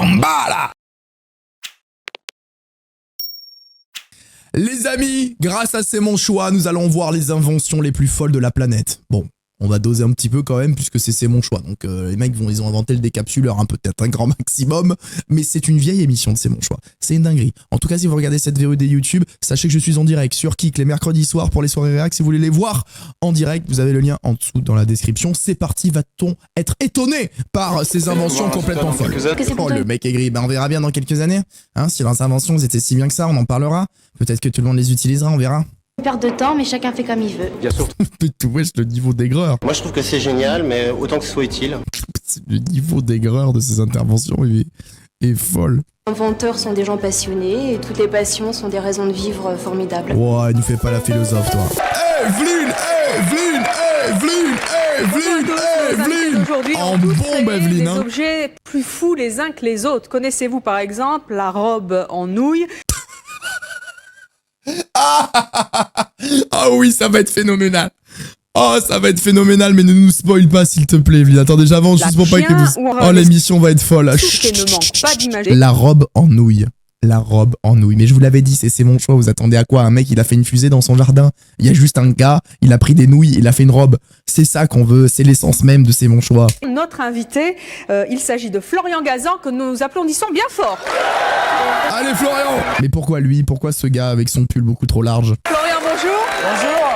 Shambhala. Les amis, grâce à C'est mon choix, nous allons voir les inventions les plus folles de la planète. Bon, on va doser un petit peu quand même puisque c'est mon choix. Donc les mecs ils ont inventé le décapsuleur, hein, peut-être un grand maximum, mais c'est une vieille émission de C'est mon choix. C'est une dinguerie. En tout cas, si vous regardez cette VOD YouTube, sachez que je suis en direct sur Kik les mercredis soirs pour les soirées réac. Si vous voulez les voir en direct, vous avez le lien en dessous dans la description. C'est parti, va-t-on être étonné par ces inventions complètement folles? Oh, le mec est gris. Ben, on verra bien dans quelques années. Hein, si leurs inventions étaient si bien que ça, on en parlera. Peut-être que tout le monde les utilisera, on verra. Perte de temps, mais chacun fait comme il veut. Bien sûr. Putain, wesh, le niveau d'aigreur. Moi, je trouve que c'est génial, mais autant que ce soit utile. Le niveau d'aigreur de ces interventions est folle. Les inventeurs sont des gens passionnés et toutes les passions sont des raisons de vivre formidables. Ouah, il nous fait pas la philosophe, toi. Evelyne, Evelyne, Evelyne, Evelyne, Evelyne. Aujourd'hui, en bombe, Evelyne. Des objets plus fous les uns que les autres. Connaissez-vous par exemple la robe en nouille? Ah oui, ça va être phénoménal. Oh, ça va être phénoménal, mais ne nous spoil pas, s'il te plaît, Evelyne. Attendez, j'avance juste pour pas que vous... Oh, l'émission va être folle. Ne manque pas d'image. La robe en nouille. La robe en nouille. Mais je vous l'avais dit, c'est mon choix. Vous attendez à quoi? Un mec, il a fait une fusée dans son jardin. Il y a juste un gars, il a pris des nouilles, il a fait une robe. C'est ça qu'on veut. C'est l'essence même de C'est mon choix. Notre invité, il s'agit de Florian Gazan, que nous applaudissons bien fort. Allez, Florian! Mais pourquoi lui? Pourquoi ce gars avec son pull beaucoup trop large? Florian, bonjour. Bonjour.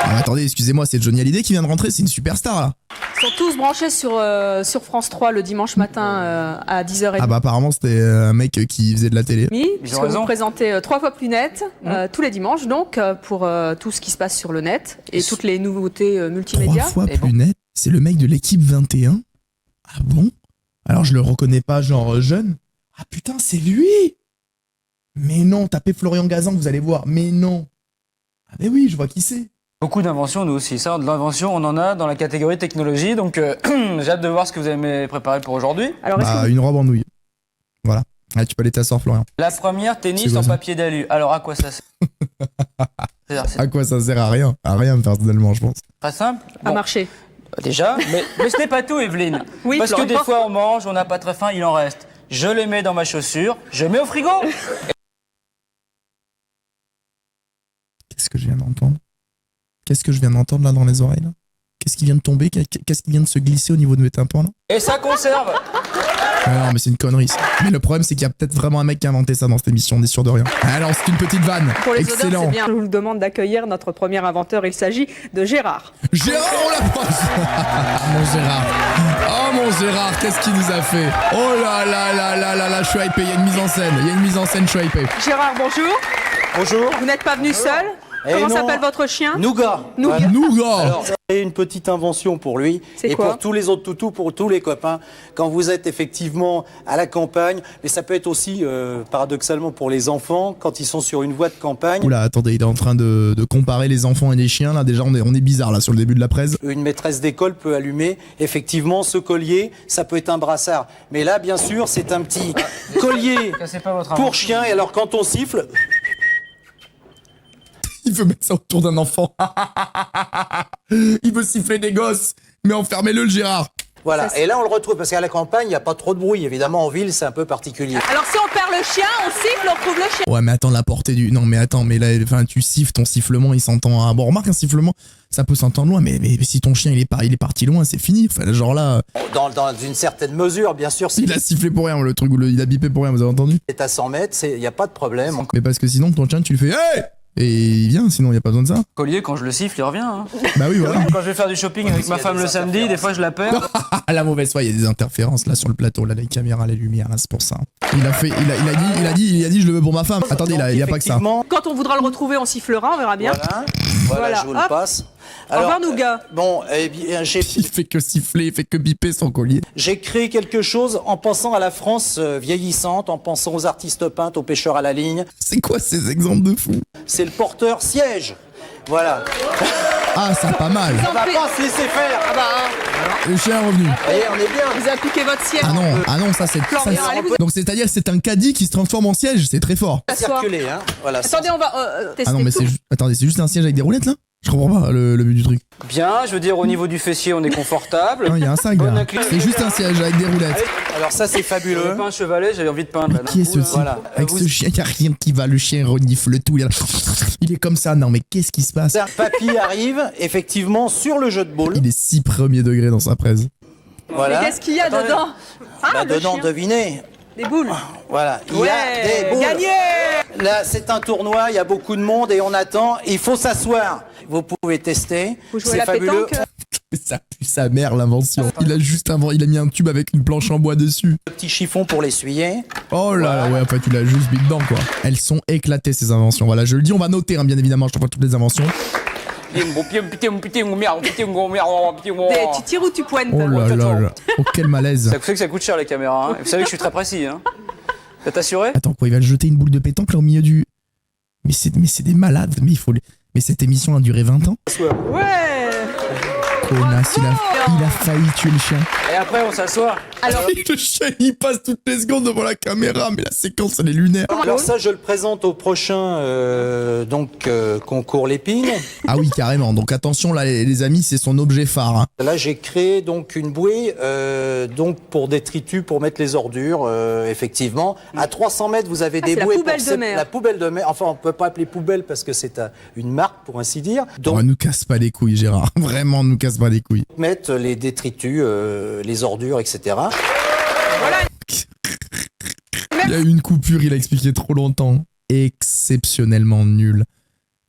Ah, attendez, excusez-moi, c'est Johnny Hallyday qui vient de rentrer, c'est une superstar là. Ils sont tous branchés sur France 3 le dimanche matin à 10h30. Ah bah apparemment c'était un mec qui faisait de la télé. Puisque vous présentez 3 fois plus net, tous les dimanches donc, pour tout ce qui se passe sur le net et toutes les nouveautés multimédia. 3 fois plus net? C'est le mec de l'équipe 21? Ah bon? Alors je le reconnais pas genre jeune? Ah putain, c'est lui! Mais non, tapez Florian Gazan, vous allez voir. Mais non! Ah mais oui, je vois qui c'est. Beaucoup d'inventions, nous aussi. Ça, de l'invention, on en a dans la catégorie technologie. Donc, j'ai hâte de voir ce que vous avez préparé pour aujourd'hui. Alors, une robe en nouille. Voilà. Ah, tu peux aller t'asseoir, Florian. La première, tennis en papier d'alu. Alors, à quoi ça sert? À quoi ça sert? À rien. À rien, personnellement, je pense. Très simple. À marcher. Déjà, mais ce n'est pas tout, Evelyne. Oui, parce que des fois, on mange, on n'a pas très faim, il en reste. Je les mets dans ma chaussure, je mets au frigo. Qu'est-ce que je viens d'entendre? Qu'est-ce que je viens d'entendre là dans les oreilles là? Qu'est-ce qui vient de tomber? Qu'est-ce qui vient de se glisser au niveau de mes tympans là? Et ça conserve. Non, mais c'est une connerie. Mais le problème, c'est qu'il y a peut-être vraiment un mec qui a inventé ça dans cette émission, on est sûr de rien. Alors, c'est une petite vanne. Pour les excellent. odeurs, c'est bien. Je vous demande d'accueillir notre premier inventeur. Il s'agit de Gérard. Gérard, on l'approche. Mon Gérard. Oh mon Gérard, qu'est-ce qu'il nous a fait? Oh là là là là là là, je suis hypé. Il y a une mise en scène. Il y a une mise en scène, je suis hypé. Gérard, bonjour. Bonjour. Vous n'êtes pas venu seul? Comment s'appelle votre chien? Nougat. Nougat. Nougat. Alors, j'ai une petite invention pour lui et quoi? pour tous les autres toutous, pour tous les copains. Quand vous êtes effectivement à la campagne, mais ça peut être aussi paradoxalement pour les enfants quand ils sont sur une voie de campagne. Oula, attendez, il est en train de comparer les enfants et les chiens là. Déjà, on est bizarre là sur le début de la presse. Une maîtresse d'école peut allumer effectivement ce collier. Ça peut être un brassard, mais là, bien sûr, c'est un petit collier pour chien. Et alors, quand on siffle. Il veut mettre ça autour d'un enfant. Il veut siffler des gosses. Mais enfermez-le, le Gérard. Voilà, et là on le retrouve, parce qu'à la campagne, il n'y a pas trop de bruit. Évidemment, en ville, c'est un peu particulier. Alors si on perd le chien, on siffle, on trouve le chien. Ouais, mais attends, la portée du... Non, mais attends, mais là, enfin, tu siffles, ton sifflement, il s'entend... Bon, remarque, un sifflement, ça peut s'entendre loin, mais si ton chien, il est parti loin, c'est fini. Enfin, genre là... Dans une certaine mesure, bien sûr. Il a sifflé pour rien, le truc, il a bipé pour rien, vous avez entendu? C'est à 100 mètres, il n'y a pas de problème. Mais parce que sinon, ton chien, tu le fais... Hey! Et il vient, sinon il n'y a pas besoin de ça. Collier, quand je le siffle, il revient. Hein. Bah oui, voilà. Quand je vais faire du shopping avec ma femme le samedi, des fois je la perds. La mauvaise foi, il y a des interférences là sur le plateau, là, les caméras, les lumières, là, c'est pour ça. Il a dit, je le veux pour ma femme. Attendez, il n'y a pas que ça. Quand on voudra le retrouver, on sifflera, on verra bien. Voilà, je vous le passe. Alors, au revoir, Nougat. Bon, eh bien, il fait que siffler, il fait que biper son collier. J'ai créé quelque chose en pensant à la France vieillissante, en pensant aux artistes peintres, aux pêcheurs à la ligne. C'est quoi ces exemples de fous? C'est le porteur siège. Voilà. Ah, ça pas mal. On va pas se laisser faire. Ah bah, le chien est revenu. Allez, on est bien. Vous avez appliqué votre siège. Ah non, ça c'est... Donc c'est-à-dire c'est un caddie qui se transforme en siège, c'est très fort. Circuler, hein. Voilà. Attendez, on va tester. Ah non, mais c'est juste un siège avec des roulettes là? Je comprends pas le but du truc. Bien, je veux dire, au niveau du fessier, on est confortable. Non, il y a un sac Bonne là. inclinaison. C'est juste un siège avec des roulettes. Allez, Alors ça, c'est j'avais fabuleux. pas un chevalet, j'avais envie de peindre. là, d'un Qui est coup, ce type voilà. avec ce chien? Il n'y a rien qui va. Le chien renifle tout. Il est comme ça. Non, mais qu'est-ce qui se passe? Papy arrive effectivement sur le jeu de boules. Il est si premier degré dans sa presse. Voilà. Mais qu'est-ce qu'il y a dedans? Bah, le dedans, chien. devinez. Des boules. Voilà. Il y a Ouais, des boules. gagné. Là, c'est un tournoi, il y a beaucoup de monde et on attend. Il faut s'asseoir. Vous pouvez tester. Vous jouez C'est à la fabuleux. pétanque? Ça pue sa mère, l'invention. Il a mis un tube avec une planche en bois dessus. Le petit chiffon pour l'essuyer. Oh là là, ouais, enfin, tu l'as juste mis dedans, quoi. Elles sont éclatées, ces inventions. Voilà, je le dis, on va noter, hein, bien évidemment, je te vois toutes les inventions. Tu tires ou tu pointes? Oh là là là. Oh, quel malaise. Vous savez que ça coûte cher les caméras, hein. Vous savez que je suis très précis, hein. Vous êtes assuré? Attends, quoi, il va jeter une boule de pétanque là au milieu du. Mais c'est des malades, mais il faut les. Mais cette émission a duré 20 ans. Ouais. Connasse, il a failli tuer le chien. Et après, on s'assoit. Alors, Le chien, il passe toutes les secondes devant la caméra, mais la séquence, elle est lunaire. Alors ça, je le présente au prochain concours Lépine. Ah oui, carrément. Donc attention, là, les amis, c'est son objet phare. Hein. Là, j'ai créé donc une bouée donc pour détritus, pour mettre les ordures, effectivement. À 300 mètres, vous avez des c'est la bouées poubelle pour de mer. la poubelle de mer. Enfin, on peut pas appeler poubelle parce que c'est une marque, pour ainsi dire. Donc, Oh, nous casse pas les couilles, Gérard. Vraiment, nous casse pas les couilles. mettre les détritus, les ordures, etc. Il y a eu une coupure, il a expliqué trop longtemps. Exceptionnellement nul.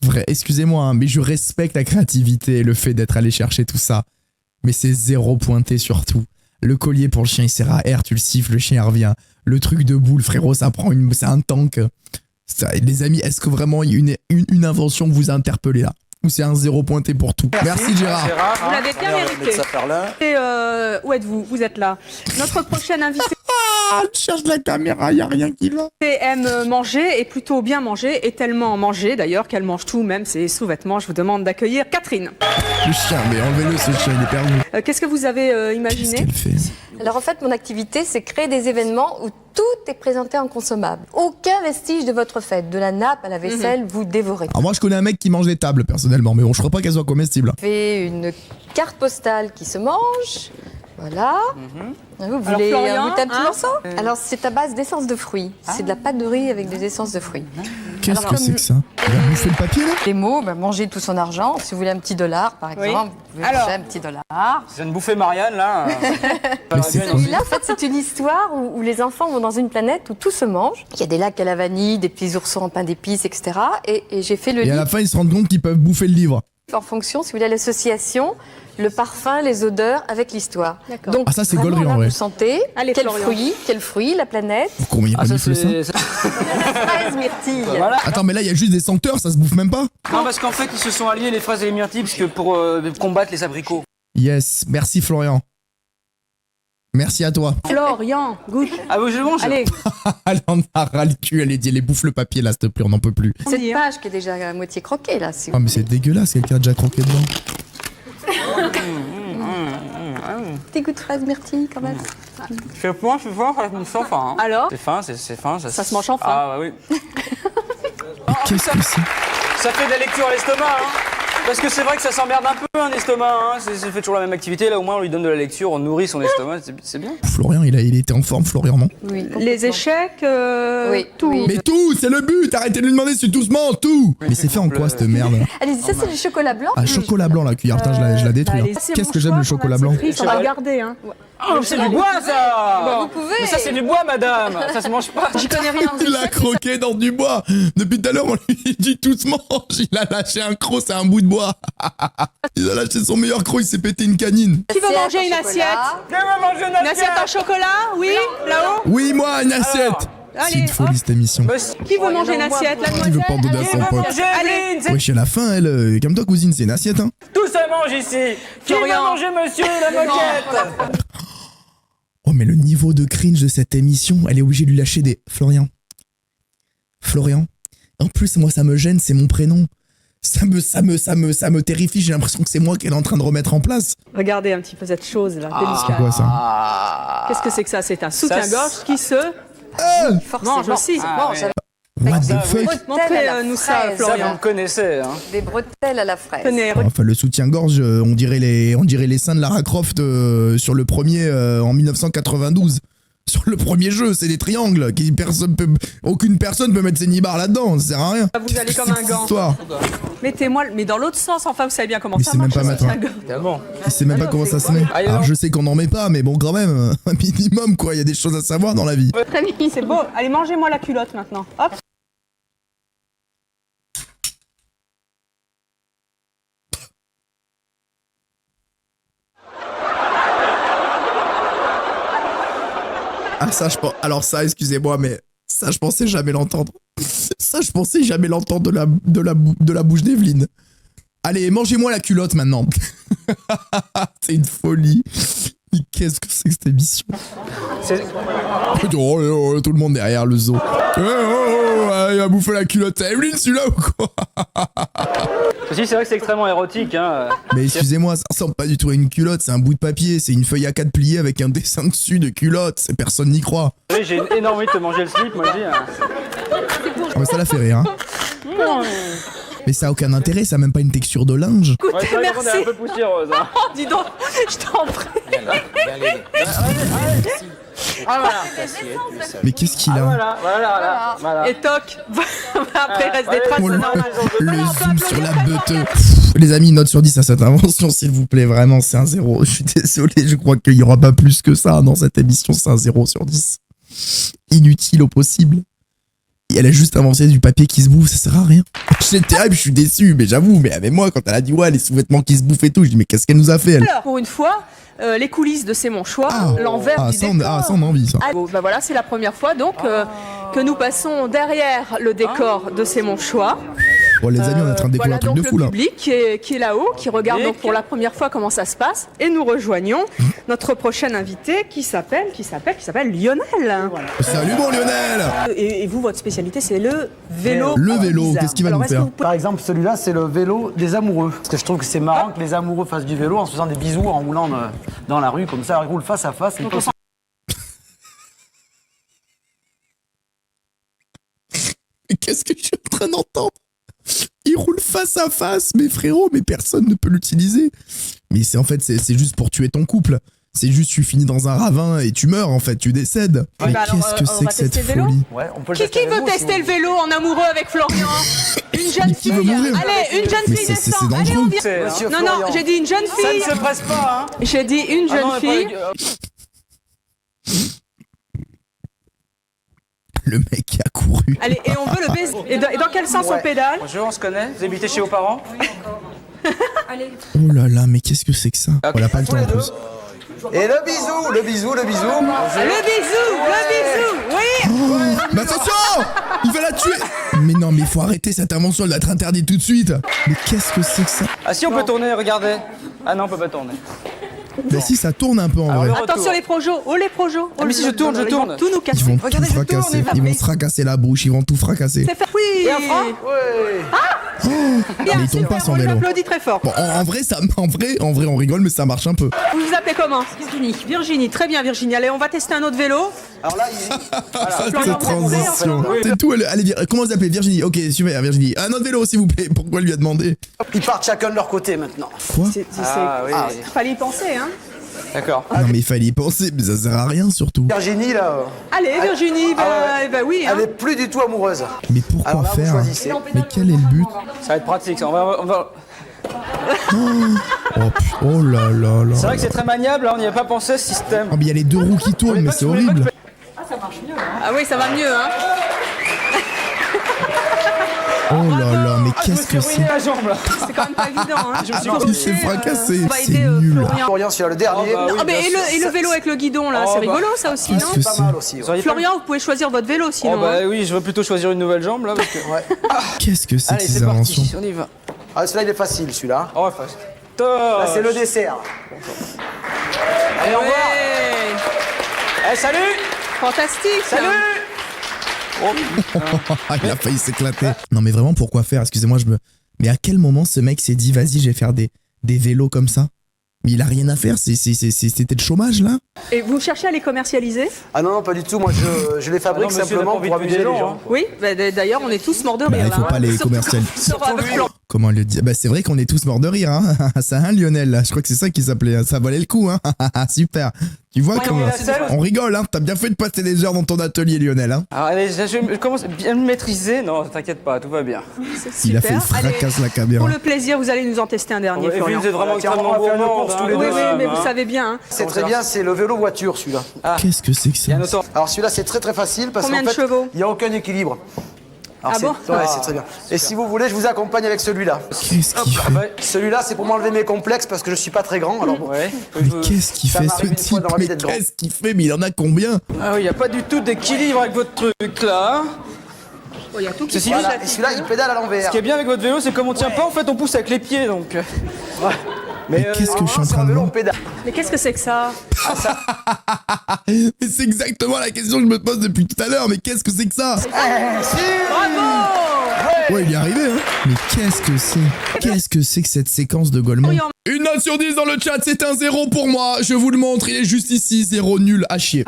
Vrai, excusez-moi, hein, mais je respecte la créativité et le fait d'être allé chercher tout ça. Mais c'est zéro pointé surtout. Le collier pour le chien, il sert à R, tu le siffles, le chien revient. Le truc de boule, frérot, c'est un tank. Ça, les amis, est-ce que vraiment il y a une invention vous a interpellé là? Ou c'est un zéro pointé pour tout? Merci Gérard. vous l'avez bien On va mettre mérité. ça par là. Et où êtes-vous? Vous êtes là. Notre prochaine invitée Ah, je cherche la caméra, y a rien qui va. aime manger et plutôt bien manger et tellement manger d'ailleurs qu'elle mange tout, même ses sous-vêtements. Je vous demande d'accueillir Catherine. Le chien, mais enlevez-le, ce chien, il est perdu. Qu'est-ce que vous avez Qu'est-ce imaginé? qu'elle fait? Alors en fait, mon activité, c'est créer des événements où tout est présenté en consommable. Aucun vestige de votre fête, de la nappe à la vaisselle, vous dévorez. Alors moi, je connais un mec qui mange des tables, personnellement, mais bon, je crois pas qu'elle soit comestible. Fait une carte postale qui se mange. Voilà. Vous Alors, voulez Florian, goûter un petit hein morceau? Alors c'est à base d'essence de fruits. C'est de la pâte de riz avec des essences de fruits. Qu'est-ce Alors, que c'est que ça? Il va bouffer le papier, là? Les mots, manger tout son argent. Si vous voulez un petit dollar, par Oui. exemple, vous pouvez Alors. manger un petit dollar. C'est une bouffée Marianne, là. Mais c'est quoi? Celui-là, en fait, c'est une histoire où les enfants vont dans une planète où tout se mange. Il y a des lacs à la vanille, des petits oursons en pain d'épices, etc. Et j'ai fait le Et à livre la fin, ils se rendent compte qu'ils peuvent bouffer le livre. en fonction, si vous voulez, de l'association, le parfum, les odeurs avec l'histoire. D'accord. Donc, Ah, ça, c'est vraiment, gaulerie, en là, vrai. vous sentez Allez, Florian. quel fruit, la planète, Combien il Ah, ça, renifle ça? c'est. fraise, myrtille. Voilà. Attends, mais là, il y a juste des senteurs, ça se bouffe même pas? Non, parce qu'en fait, ils se sont alliés, les fraises et les myrtilles, parce que pour combattre les abricots. Yes, merci Florian. Merci à toi. Florian, goûte. Ah, oui, je le mange. Allez, Elle en a ras le cul, elle est bouffe le papier là, s'il te plaît, on n'en peut plus. Cette dire. page qui est déjà à moitié croquée, là. Si Ah, mais c'est dégueulasse, quelqu'un a déjà croqué dedans. Petit goût de fraise, myrtille, quand même. C'est fin, ça me sent fin. Hein. alors C'est fin. Ça se mange enfin. Ah, bah oui. Mais qu'est-ce que c'est? Ça fait de la lecture à l'estomac, hein. Parce que c'est vrai que ça s'emmerde un peu, un estomac, hein. C'est fait toujours la même activité. Là, au moins, on lui donne de la lecture, on nourrit son estomac, c'est bien. Florian, il était en forme, Florian, non? Oui. Les échecs, Oui, tout. oui. Mais tout, c'est le but, arrêtez de lui demander si tout se ment, tout. Mais c'est fait en quoi cette merde? Allez-y, ça, c'est le chocolat blanc. Ah, chocolat blanc, la cuillère, putain, je la détruis. Allez, hein. c'est Qu'est-ce mon que j'aime choix, le chocolat blanc? c'est triste, on va le garder. Hein. Ah, mais c'est du bois, ça. Vous pouvez. Mais ça, c'est du bois, madame. Ça se mange pas. J'y connais rien. Il a croqué dans du bois. Depuis tout à l'heure, on lui dit tout se mange. Il a lâché un croc, c'est un bout de bois. Il a lâché son meilleur croc, il s'est pété une canine. Qui veut manger une assiette? Je vais manger Une assiette en chocolat? Oui, là-haut. Oui, moi, une assiette. C'est une Allez, folie cette émission. Qui veut manger une assiette? La Qui veut pas en donner à son pote? Allez, Wesh, à la fin, elle, calme-toi, cousine, c'est une assiette, hein. tout ça mange ici. Qui veut Florian. manger monsieur la moquette? Oh, mais le niveau de cringe de cette émission, elle est obligée de lui lâcher des. Florian. En plus, moi, ça me gêne, c'est mon prénom. Ça me terrifie, j'ai l'impression que c'est moi qu'elle est en train de remettre en place. Regardez un petit peu cette chose là, délicate. C'est quoi ça? Ah. Qu'est-ce que c'est que ça? C'est un soutien-gorge qui se Forcément. mange aussi. Ah, ouais. What Ça, the fuck? Bretelles Montrez, à la nous ça, fraise. Ça, vous Florian. le connaissez. Hein. Des bretelles à la fraise. Tenez, Enfin, le soutien-gorge, on dirait les seins de Lara Croft sur le premier en 1992. Sur le premier jeu, c'est des triangles. Aucune personne peut mettre ses nibards là-dedans, ça sert à rien. Vous allez comme C'est un cette gant. histoire. Mettez-moi, mais dans l'autre sens, enfin, vous savez bien comment Mais ça c'est même marche. pas ça, maintenant. c'est un gant. Évidemment. Il sait même pas comment ça se met. Allez, Alors non. je sais qu'on n'en met pas, mais bon, quand même, un minimum quoi, il y a des choses à savoir dans la vie. Très bien, c'est beau. Allez, mangez-moi la culotte maintenant. Hop. Ah ça, alors ça, excusez-moi, mais ça, je pensais jamais l'entendre. Ça, je pensais jamais l'entendre de la bouche d'Evelyne. Allez, mangez-moi la culotte maintenant. C'est une folie. Mais qu'est-ce que c'est que cette émission? Oh, tout le monde derrière le zoo. Il va bouffer la culotte. Evelyne, celui-là ou quoi? Ceci, c'est vrai que c'est extrêmement érotique. Hein. Mais excusez-moi, ça ressemble pas du tout à une culotte, c'est un bout de papier, c'est une feuille A4 pliée avec un dessin dessus de culotte, personne n'y croit. Oui, j'ai énormément envie de te manger le slip, moi je dis. Hein. Ah mais ça la fait rire, hein. Mais ça a aucun intérêt, ça a même pas une texture de linge. Ouais, Écoutez, c'est vrai qu'on est un merci. peu poussiéreuse. Hein. Oh, dis donc, je t'en prie. Ah voilà. Mais qu'est-ce qu'il a? Voilà. Et toc. Après, il reste des traces. Oh, c'est normal. le Alors, on peut zoom sur la applaudir beute. Les amis, note sur 10 à cette invention, s'il vous plaît, vraiment, c'est un 0. Je suis désolé, je crois qu'il y aura pas plus que ça dans cette émission, c'est un 0 sur 10. Inutile au possible. Et elle a juste inventé du papier qui se bouffe, ça sert à rien. J'étais terrible, je suis déçu, mais j'avoue, mais avec moi, quand elle a dit ouais, les sous-vêtements qui se bouffent et tout, je dis mais qu'est-ce qu'elle nous a fait elle? Alors, pour une fois, les coulisses de C'est mon choix, l'envers du ça, décor. ça on a envie, ça. Ah, bon, bah voilà, c'est la première fois donc que nous passons derrière le décor de C'est mon choix. Bon les amis, on est en train de découvrir Voilà un truc donc de fou le là. public qui est là-haut, qui regarde donc pour la première fois comment ça se passe, et nous rejoignons notre prochain invité qui s'appelle Lionel. Salut mon Lionel. Et vous, votre spécialité, c'est le vélo. Le vélo, bizarre. qu'est-ce qu'il va Alors, nous est-ce que faire? vous pouvez- Par exemple, celui-là, c'est le vélo des amoureux. Parce que je trouve que c'est marrant que les amoureux fassent du vélo en se faisant des bisous, en roulant dans la rue, comme ça, ils roulent face à face. Donc, on s'en- Mais qu'est-ce que je suis en train d'entendre? Il roule face à face, mais frérot, mais personne ne peut l'utiliser. Mais c'est en fait, c'est juste pour tuer ton couple. C'est juste, tu finis dans un ravin et tu meurs en fait, tu décèdes. Mais bah alors, qu'est-ce que on c'est va que cette tester le vélo folie? Ouais, on peut le Qui tester avec veut vous, si tester vous le vélo en amoureux avec Florian? Une jeune Mais qui fille. veut mourir? Allez, une jeune Mais fille c'est descend. Allez, dangereux. on vient. C'est, hein. Monsieur Non, Florian. non, j'ai dit une jeune Ça ne fille. se presse pas, hein. J'ai dit une Ah non, jeune on est fille. pas- Le mec qui a couru. Allez, et on veut le baiser. Et dans quel sens on pédale? Bonjour, on se connaît. Vous habitez chez vos parents? Oh là là, mais qu'est-ce que c'est que ça? On a pas le temps en plus. Et le bisou, le bisou, le bisou. Le bisou, oui. Mais attention! Il va la tuer! Mais non, mais il faut arrêter cette invention, elle doit être interdite tout de suite! Mais qu'est-ce que c'est que ça? Ah si, on peut tourner, regardez. Ah non, on peut pas tourner. Mais si, ça tourne un peu en vrai. le Attention retour. les projos, oh les projos. Ah, mais si je tourne, je Ils vont tourne. tout nous casser. Ils vont tout Regardez, je tourne, fracasser. il va Ils vont plus. se fracasser la bouche, ils vont tout fracasser. C'est fait. Oui. Et un franc? Mais il tombe pas son On vélo. l'applaudit très fort. Bon, en vrai, on rigole, mais ça marche un peu. Vous vous appelez comment? Virginie, très bien Virginie. Allez, on va tester un autre vélo. Alors là, il... Cette Florian, transition. oui. C'est tout. Allez, comment vous appelez Virginie? Ok, super, Virginie. Un autre vélo, s'il vous plaît. Pourquoi elle lui a demandé? ils partent chacun de leur côté maintenant. Quoi? Ah oui. Fallait y penser, hein. D'accord. Non, mais il fallait y penser, mais ça sert à rien surtout. Virginie, là, Allez Virginie, bah oui. Hein. elle est plus du tout amoureuse. Mais pourquoi Alors là, vous faire? choisissez. Mais quel est le but? Ça va être pratique, ça. On va... Oh là là là. C'est vrai que c'est très maniable, hein, on n'y a pas pensé ce système. Oh, mais il y a les deux roues qui tournent, mais c'est horrible. Ah oui, ça va mieux, hein. Oh là là, mais Je me qu'est-ce suis que c'est? ruiné la jambe là. C'est quand même pas évident, hein. Je me suis Il s'est fracassé, On va c'est aider nul. Florian. Florian, celui-là, le dernier. Oh, bah oui. Ah, mais bien et le vélo avec le guidon là, Oh, c'est bah. rigolo ça aussi, Qu'est-ce non? que Pas c'est? mal aussi. Ouais. Florian, vous pouvez choisir votre vélo Oh sinon. bah hein. oui, je veux plutôt choisir une nouvelle jambe là parce que... Qu'est-ce que c'est que Allez, ces c'est inventions? parti, on y va. Ah, celui-là, il est facile, celui-là. Oh, face. Là, c'est le dessert. Allez, au revoir. Ouais. Eh, salut. Fantastique. Salut. Il a failli s'éclater. Non mais vraiment, pourquoi faire? Excusez-moi, Mais à quel moment ce mec s'est dit, vas-y, je vais faire des vélos comme ça? Mais il a rien à faire, c'était le chômage là. Et vous cherchez à les commercialiser? Ah non, pas du tout. Moi, je les fabrique monsieur, simplement n'a pas pour envie de amuser les tuer des gens. gens, Oui, bah, d'ailleurs, on est tous morts de rire. Il faut là, pas hein. les Surtout- commercialiser. surtout avec Florent. Comment le dire? Bah c'est vrai qu'on est tous morts de rire, hein. Ça, hein, Lionel. Je crois que c'est ça qui s'appelait. Hein. Ça valait le coup, hein. Super. Tu vois Ouais, comment la selle. on rigole, hein. T'as bien fait de passer des heures dans ton atelier, Lionel, hein. Alors, allez, je commence bien me maîtriser. Non, t'inquiète pas, tout va bien. Il a fait le Super. Allez, fracasse la caméra. pour le plaisir, vous allez nous en tester un dernier, Et puis, Florian. vous êtes vraiment Tiens, extrêmement on va faire une gourmand. course tous les Oui, deux, oui, mais vous savez bien. Hein. C'est très bien, c'est le vélo voiture celui-là. Qu'est-ce que c'est que ça? Alors celui-là c'est très facile parce Combien qu'en de fait chevaux il n'y a aucun équilibre. Alors, Ah c'est- bon Ouais, c'est très bien. Et si vous voulez, je vous accompagne avec celui-là. Qu'est-ce qu'il fait? Celui-là c'est pour m'enlever mes complexes parce que je suis pas très grand. Alors bon. Ouais. Mais qu'est-ce qu'il Ça fait m'arrive ce une fois type? dans ma vie Mais d'être grand. qu'est-ce qu'il fait? Mais il en a combien? Ah oui, il n'y a pas du tout d'équilibre avec votre truc là. Oh, il y a tout qui Ceci se passe dit, Voilà. Et celui-là il pédale à l'envers. Ce qui est bien avec votre vélo, c'est comme on tient pas, en fait, on pousse avec les pieds donc. Mais qu'est-ce que je suis en C'est train un de vélo voir? on pédale. Mais qu'est-ce que c'est que ça? Mais c'est exactement la question que je me pose depuis tout à l'heure. Mais qu'est-ce que c'est que ça? Bravo! Ouais, il y est arrivé, hein. Mais qu'est-ce que c'est? Qu'est-ce que c'est que cette séquence de Golemont? Une note sur 10 dans le chat, c'est un 0 pour moi. Je vous le montre, il est juste ici. 0 nul à chier.